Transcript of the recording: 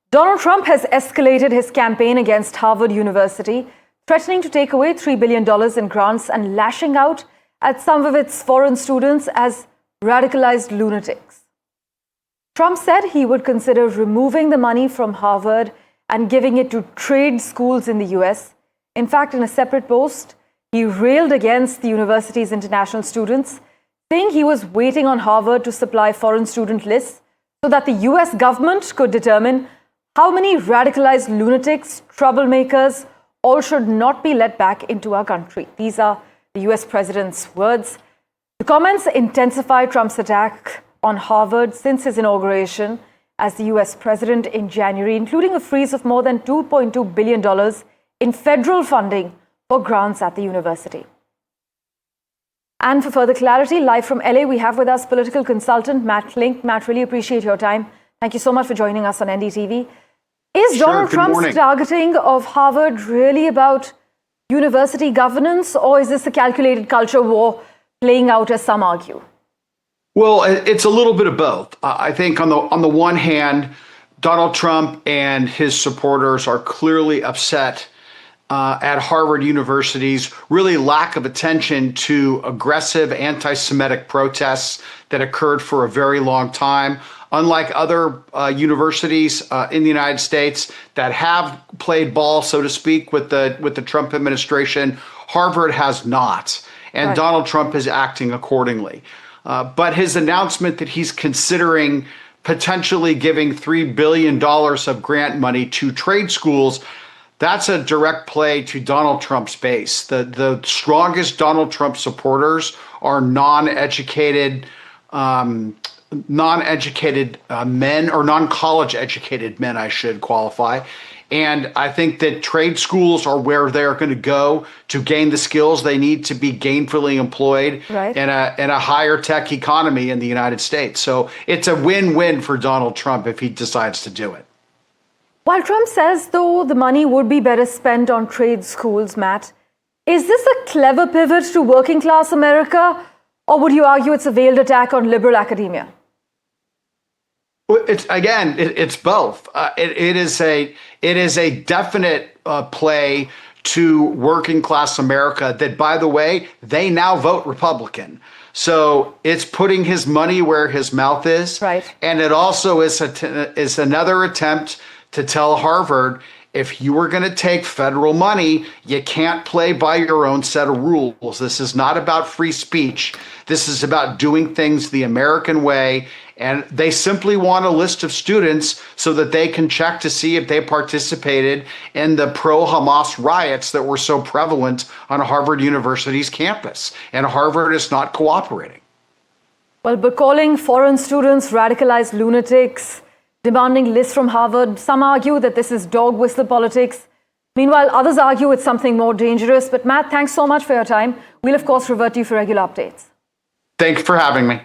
Donald Trump has escalated his campaign against Harvard University, threatening to take away $3 billion in grants and lashing out at some of its foreign students as radicalized lunatics. Trump said he would consider removing the money from Harvard and giving it to trade schools in the US. In fact, in a separate post, he railed against the university's international students, saying he was waiting on Harvard to supply foreign student lists so that the US government could determine how many radicalized lunatics, troublemakers, all should not be let back into our country. These are the US president's words. The comments intensify Trump's attack on Harvard since his inauguration as the US president in January, including a freeze of more than $2.2 billion in federal funding for grants at the university. And for further clarity, live from LA, we have with us political consultant Matt Link. Matt, really appreciate your time. Thank you so much for joining us on NDTV. Is Donald Trump's targeting of Harvard really about university governance, or is this a calculated culture war playing out as some argue? Well, it's a little bit of both. I think on the one hand, Donald Trump and his supporters are clearly upset at Harvard University's really lack of attention to aggressive anti-Semitic protests that occurred for a very long time. Unlike other universities in the United States that have played ball, so to speak, with the Trump administration, Harvard has not. And right. Donald Trump is acting accordingly. But his announcement that he's considering potentially giving $3 billion of grant money to trade schools, that's a direct play to Donald Trump's base. The strongest Donald Trump supporters are non-educated men, or non-college educated men, I should qualify. And I think that trade schools are where they're going to go to gain the skills they need to be gainfully employed right. in a higher tech economy in the United States. So it's a win-win for Donald Trump if he decides to do it. While Trump says, though, the money would be better spent on trade schools, Matt, is this a clever pivot to working class America, or would you argue it's a veiled attack on liberal academia? Well, it's both. It is a definite play to working class America that, by the way, they now vote Republican. So it's putting his money where his mouth is. Right. And it also is another attempt to tell Harvard, if you were going to take federal money, you can't play by your own set of rules. This is not about free speech. This is about doing things the American way. And they simply want a list of students so that they can check to see if they participated in the pro-Hamas riots that were so prevalent on Harvard University's campus. And Harvard is not cooperating. Well, but calling foreign students radicalized lunatics, demanding lists from Harvard, some argue that this is dog whistle politics. Meanwhile, others argue it's something more dangerous. But Matt, thanks so much for your time. We'll, of course, revert to you for regular updates. Thanks for having me.